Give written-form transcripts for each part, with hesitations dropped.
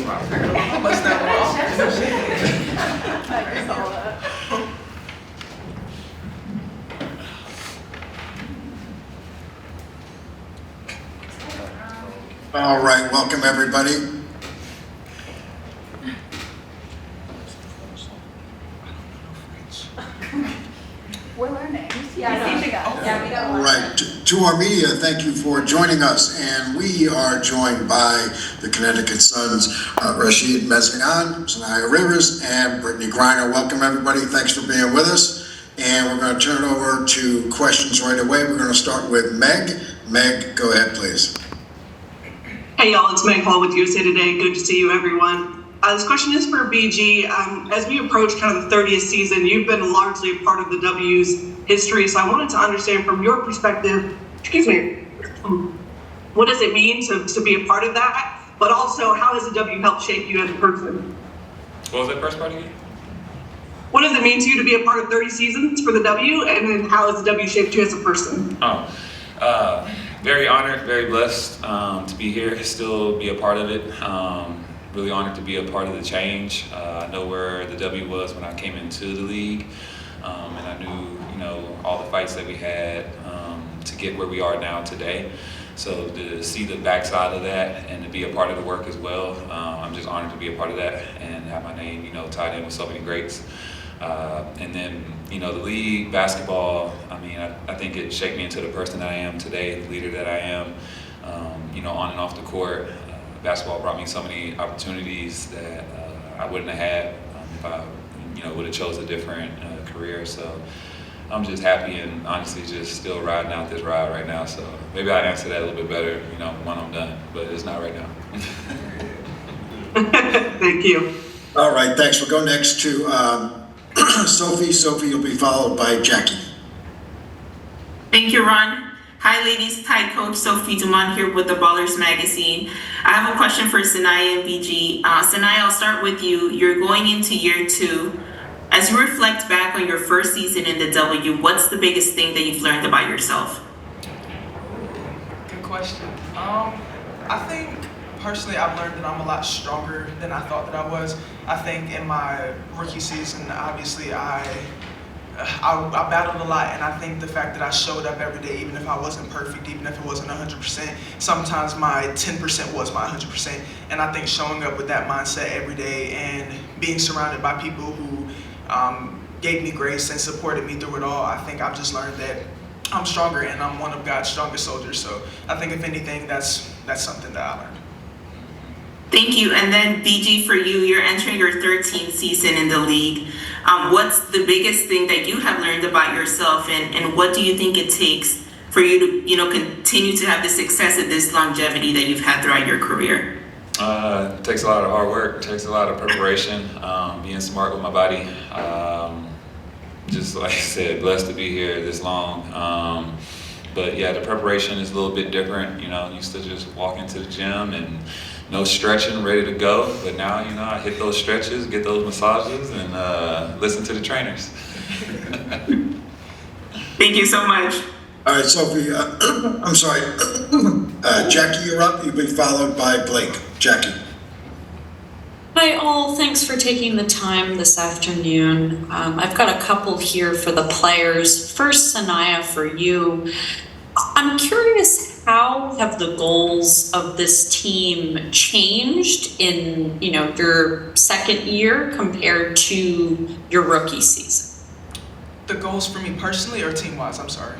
How much that All right, welcome everybody. We're learning. Yeah, teaching us. Yeah, we got All right, to our media, thank you for joining us. And we are joined by the Connecticut Sun's Rachid, Meziane, Saniya Rivers, and Brittney Griner. Welcome everybody, thanks for being with us. And we're going to turn it over to questions right away. We're going to start with Meg. Meg, go ahead, please. Hey y'all, it's Meg Hall with USA Today. Good to see you, everyone. This question is for BG. As we approach kind of the 30th season, you've been largely a part of the W's history, so I wanted to understand from your perspective, what does it mean to be a part of that? But also, how has the W helped shape you as a person? What was that first part again? What does it mean to you to be a part of 30 seasons for the W, and then how has the W shaped you as a person? Very honored, very blessed to be here, still be a part of it. Really honored to be a part of the change. I know where the W was when I came into the league, and I knew, all the fights that we had to get where we are now today. So to see the backside of that and to be a part of the work as well, I'm just honored to be a part of that and have my name, tied in with so many greats. And then, the league, basketball, I think it shaped me into the person that I am today, the leader that I am, on and off the court. Basketball brought me so many opportunities that I wouldn't have had if I, would have chose a different career. So I'm just happy and honestly just still riding out this ride right now. So maybe I'll answer that a little bit better, when I'm done, but it's not right now. Thank you. All right, thanks. We'll go next to Sophie. Sophie, you'll be followed by Jackie. Thank you, Ron. Hi, ladies. Hi, Coach Sophie Dumont here with the Ballers Magazine. I have a question for Saniya and BG. Saniya, I'll start with you. You're going into year 2. As you reflect back on your first season in the W, what's the biggest thing that you've learned about yourself? Good question. I think personally I've learned that I'm a lot stronger than I thought that I was. I think in my rookie season, obviously I battled a lot, and I think the fact that I showed up every day, even if I wasn't perfect, even if it wasn't 100%, sometimes my 10% was my 100%. And I think showing up with that mindset every day and being surrounded by people who gave me grace and supported me through it all, I think I've just learned that I'm stronger and I'm one of God's strongest soldiers. So I think if anything, that's something that I learned. Thank you. And then BG, for you, you're entering your 13th season in the league. What's the biggest thing that you have learned about yourself, and what do you think it takes for you to, continue to have the success and this longevity that you've had throughout your career? It takes a lot of hard work. It takes a lot of preparation, being smart with my body. Just like I said, blessed to be here this long. But yeah, the preparation is a little bit different. Used to just walk into the gym and no stretching, ready to go. But now, I hit those stretches, get those massages, and listen to the trainers. Thank you so much. All right, Sophie, I'm sorry. Jackie, you're up. You'll be followed by Blake. Jackie. Hi all, thanks for taking the time this afternoon. I've got a couple here for the players. First, Saniya, for you. I'm curious, how have the goals of this team changed in your second year compared to your rookie season? The goals for me personally or team-wise? I'm sorry.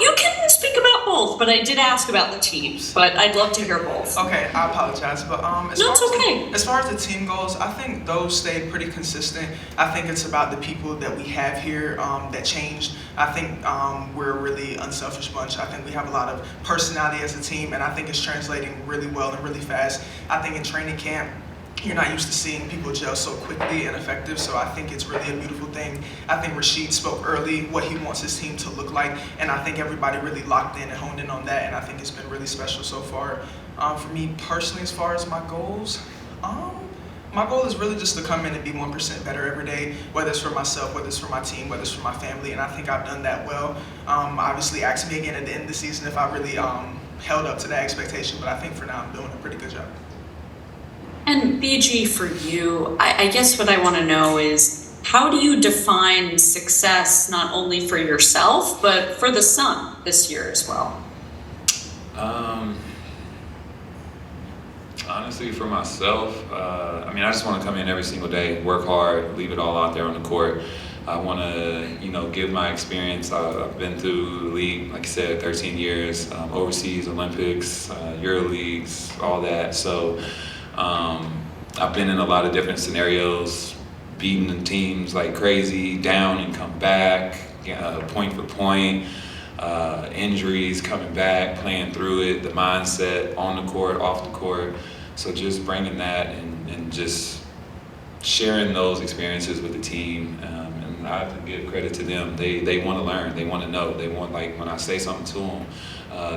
You can speak about both, but I did ask about the teams, but I'd love to hear both. Okay, I apologize, but as far as the team goes, I think those stayed pretty consistent. I think it's about the people that we have here that changed. I think we're a really unselfish bunch. I think we have a lot of personality as a team, and I think it's translating really well and really fast. I think in training camp, you're not used to seeing people gel so quickly and effective, so I think it's really a beautiful thing. I think Rachid spoke early what he wants his team to look like, and I think everybody really locked in and honed in on that, and I think it's been really special so far. For me personally, as far as my goals, my goal is really just to come in and be 1% better every day, whether it's for myself, whether it's for my team, whether it's for my family, and I think I've done that well. Obviously, ask me again at the end of the season if I really held up to that expectation, but I think for now I'm doing a pretty good job. And BG, for you, I guess what I want to know is, how do you define success not only for yourself, but for the Sun this year as well? Honestly, for myself, I just want to come in every single day, work hard, leave it all out there on the court. I want to, give my experience. I've been through the league, like I said, 13 years, overseas, Olympics, Euro leagues, all that. So I've been in a lot of different scenarios, beating teams like crazy, down and come back, point for point, injuries, coming back, playing through it, the mindset on the court, off the court. So just bringing that and just sharing those experiences with the team. And I have to give credit to them. They want to learn. They want to know. They want, like, when I say something to them,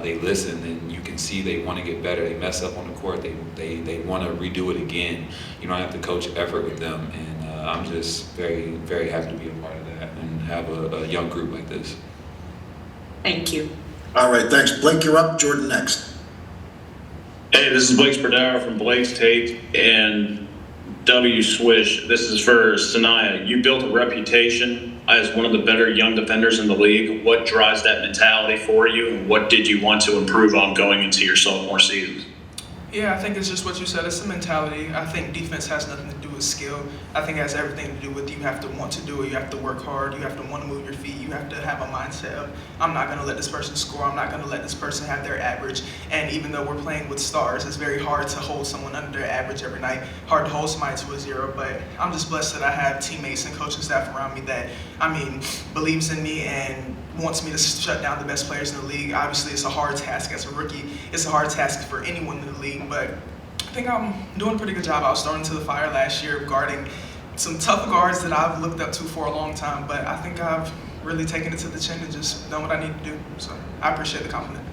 they listen, and you can see they want to get better. They mess up on the court. They want to redo it again. You don't have to coach effort with them. And I'm just very, very happy to be a part of that and have a young group like this. Thank you. All right, thanks. Blake, you're up. Jordan next. Hey, this is Blake Sperdaro from Blake's Tape and W Swish. This is for Saniya. You built a reputation as one of the better young defenders in the league. What drives that mentality for you, and what did you want to improve on going into your sophomore season? Yeah, I think it's just what you said. It's the mentality. I think defense has nothing to do with skill. I think it has everything to do with you have to want to do it. You have to work hard. You have to want to move your feet. You have to have a mindset of, I'm not going to let this person score. I'm not going to let this person have their average. And even though we're playing with stars, it's very hard to hold someone under their average every night. Hard to hold somebody to a zero. But I'm just blessed that I have teammates and coaching staff around me that, believes in me and wants me to shut down the best players in the league. Obviously, it's a hard task as a rookie. It's a hard task for anyone in the league, but I think I'm doing a pretty good job. I was thrown into the fire last year guarding some tough guards that I've looked up to for a long time, but I think I've really taken it to the chin and just done what I need to do. So I appreciate the compliment.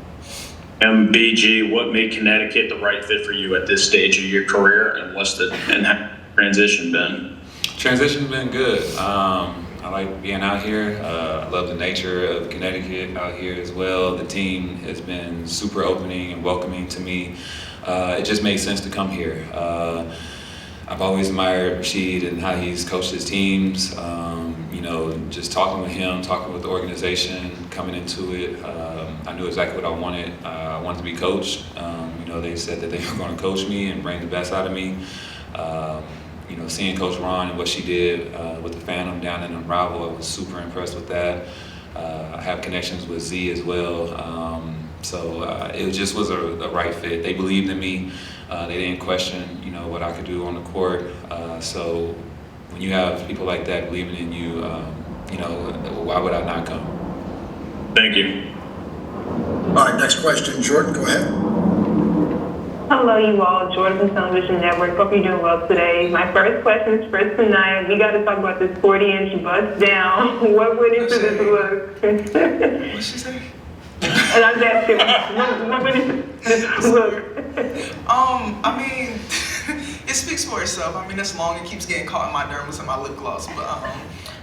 And BG, what made Connecticut the right fit for you at this stage of your career, and how's transition been? Transition's been good. I like being out here. I love the nature of Connecticut out here as well. The team has been super opening and welcoming to me. It just made sense to come here. I've always admired Rachid and how he's coached his teams. Just talking with him, talking with the organization, coming into it, I knew exactly what I wanted. I wanted to be coached. They said that they were going to coach me and bring the best out of me. Seeing Coach Ron and what she did with the Phantom down in Unravel, I was super impressed with that. I have connections with Z as well. So it just was a right fit. They believed in me. They didn't question, what I could do on the court. So when you have people like that believing in you, why would I not come? Thank you. All right, next question. Jordan, go ahead. Hello, you all. Jordan from Television Network. Hope you're doing well today. My first question is for Saniya. We got to talk about this 40-inch bust down. What went into this look? What'd she say? And I'm asking, what went into this look? It speaks for itself. It's long. It keeps getting caught in my dermis and my lip gloss.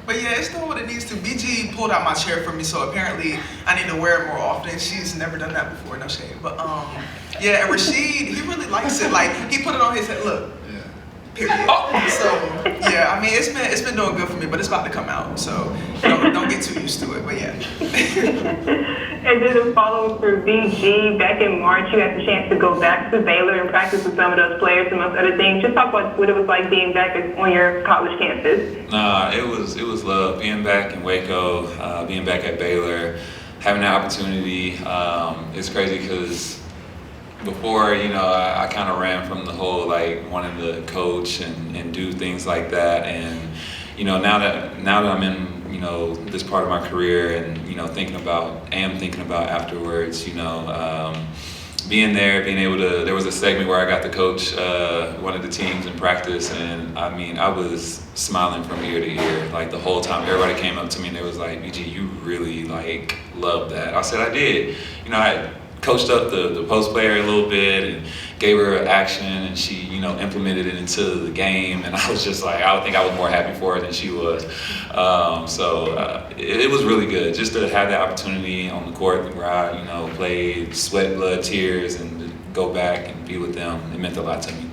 But yeah, it's doing what it needs to. BG pulled out my chair for me, so apparently I need to wear it more often. She's never done that before, no shame. But yeah, and Rachid, he really likes it. Like, he put it on his head. Look. Period. So yeah, it's been doing good for me, but it's about to come out. So don't get too used to it. But yeah. And then a follow-up for BG. Back in March, you had the chance to go back to Baylor and practice with some of those players, amongst other things. Just talk about what it was like being back on your college campus. It was love being back in Waco, being back at Baylor, having that opportunity. It's crazy because before, I kind of ran from the whole wanting to coach and do things like that, and now that I'm in this part of my career and thinking about afterwards, being there, being able to. There was a segment where I got to coach one of the teams in practice, and I was smiling from ear to ear the whole time. Everybody came up to me and they was like, "BG, you really love that." I said I did. I coached up the post player a little bit and gave her action, and she implemented it into the game, and I was just I think I was more happy for her than she was. It was really good just to have that opportunity on the court where I played, sweat, blood, tears, and to go back and be with them. It meant a lot to me.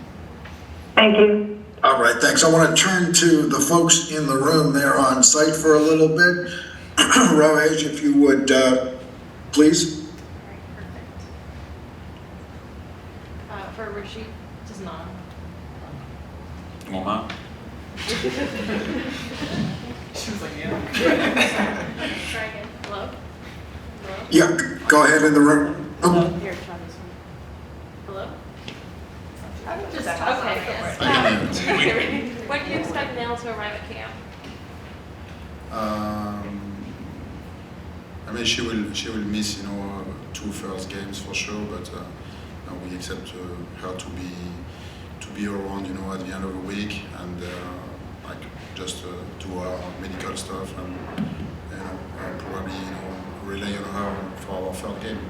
Thank you. All right, thanks. I want to turn to the folks in the room there on site for a little bit. Raj, if you would, please. For Rachid, just not. You want mine? She was like, yeah. Try again. Hello? Hello? Yeah, go ahead in the room. Hello? Here, try this one. Hello? Just, okay, yes. When do you expect Nell to arrive at camp? I mean, she will miss, 2 first games for sure, but we expect her to be around, at the end of the week and just do our medical stuff and probably rely on her for our third game.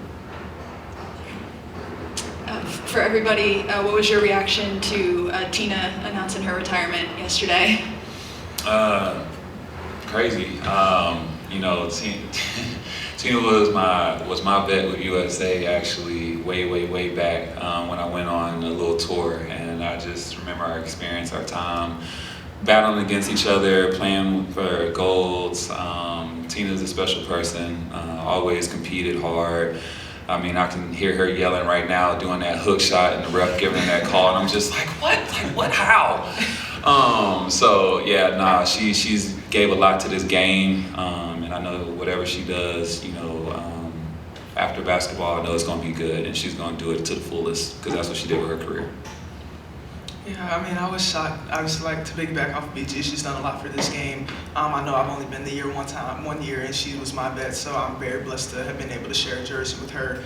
For everybody, what was your reaction to Tina announcing her retirement yesterday? Crazy. Tina was my vet with USA actually way back when I went on a little tour, and I just remember our experience, our time battling against each other, playing for golds. Tina's a special person, always competed hard. I mean, I can hear her yelling right now, doing that hook shot, and the ref giving her that call, and I'm just like, what? Like, what? How? She's gave a lot to this game, and I know whatever she does, after basketball, I know it's going to be good, and she's going to do it to the fullest, because that's what she did with her career. Yeah, I mean, I was shocked. I was like, to piggyback off of BG, she's done a lot for this game. I know I've only been there one year, and she was my vet, so I'm very blessed to have been able to share a jersey with her.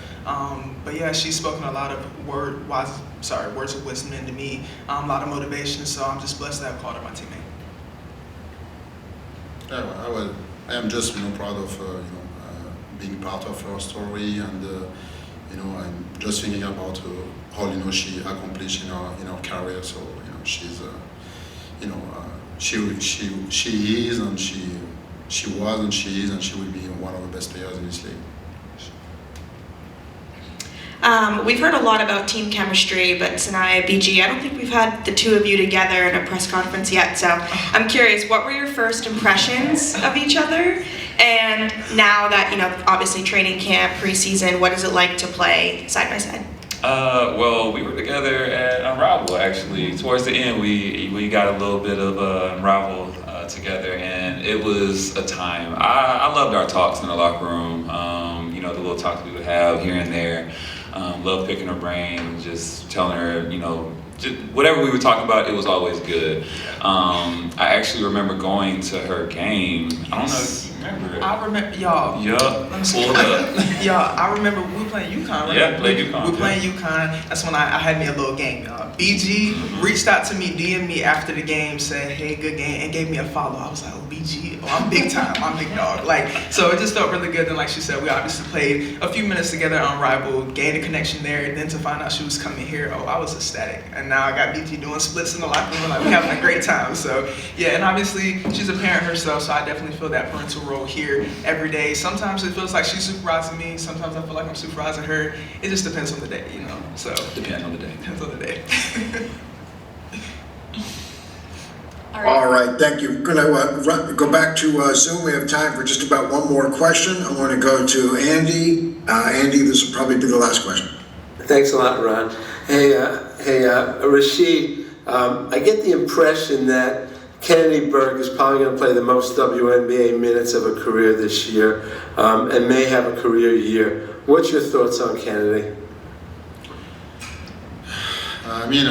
But yeah, she's spoken a lot of words of wisdom into me, a lot of motivation, so I'm just blessed to have called her my teammate. Yeah, I am just proud of being part of her story, and I'm just thinking about all she accomplished in her career. So she's she is, and she was, and she is, and she will be one of the best players in this league. We've heard a lot about team chemistry, but Saniya, BG, I don't think we've had the two of you together in a press conference yet, so I'm curious, what were your first impressions of each other? And now that, obviously training camp, preseason, what is it like to play side by side? Well, we were together at Unravel, actually. Towards the end, we got a little bit of Unravel together, and it was a time. I loved our talks in the locker room, the little talks we would have here and there. Love picking her brain, just telling her, just whatever we were talking about, it was always good. I actually remember going to her game. I don't know if you remember it. I remember, y'all. Yup, pulled up. Y'all, I remember we were playing UConn, right? Yeah, played UConn. We were playing UConn. That's when I had me a little game, y'all. BG reached out to me, DM'd me after the game, said, hey, good game, and gave me a follow. I was like, oh, BG, I'm big time, I'm big dog. So it just felt really good. And like she said, we obviously played a few minutes together on Rival, gained a connection there, and then to find out she was coming here, I was ecstatic. And now I got BG doing splits in the locker room, we're having a great time. So yeah, and obviously she's a parent herself, so I definitely feel that parental role here every day. Sometimes it feels like she's supervising me, sometimes I feel like I'm supervising her. It just depends on the day, so. Depends on the day. Depends on the day. All right, thank you. We're going to go back to Zoom. We have time for just about one more question. I want to go to Andy. Andy, this will probably be the last question. Thanks a lot, Ron. Hey, Rachid, I get the impression that Kennedy Berg is probably going to play the most WNBA minutes of a career this year, and may have a career year. What's your thoughts on Kennedy? I mean,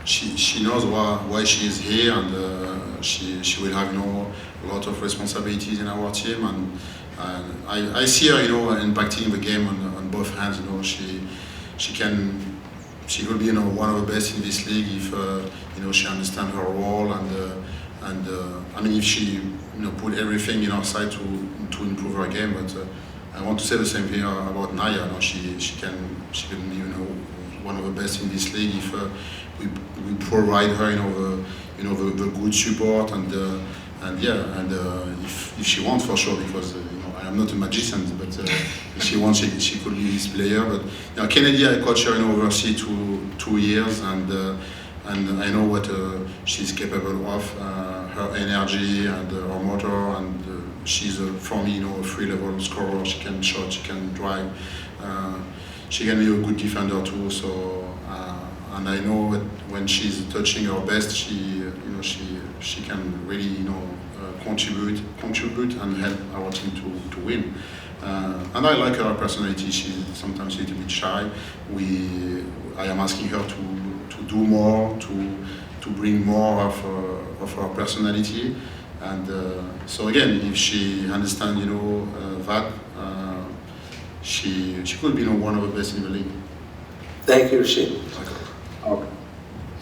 she knows why she is here, and she will have a lot of responsibilities in our team, and I see her impacting the game on both hands. She could be one of the best in this league if she understands her role, and I mean if she put everything in her side to improve her game. But I want to say the same thing about Naya. She can be one of the best in this league if we provide her the good support, and if she wants, for sure, because I am not a magician, but if she wants, she could be this player. But Kennedy, I coached her overseas 2 years, and and I know what she's capable of, her energy and her motor, and she's for me, a free-level scorer. She can shot, she can drive, she can be a good defender too. So, and I know that when she's touching her best, she can really, contribute and help our team to win. And I like her personality. She's sometimes a little bit shy. I am asking her to do more, to bring more of her personality. And so again, if she understands, that, she could be one of the best in the league. Thank you, Rachid.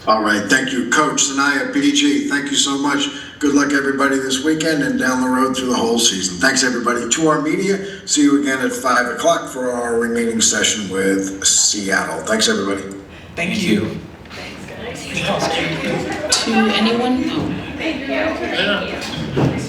All right, thank you, Coach Saniya, BG. Thank you so much. Good luck, everybody, this weekend and down the road through the whole season. Thanks, everybody. To our media, see you again at 5 o'clock for our remaining session with Seattle. Thanks, everybody. Thank you. To anyone? No. Thank you.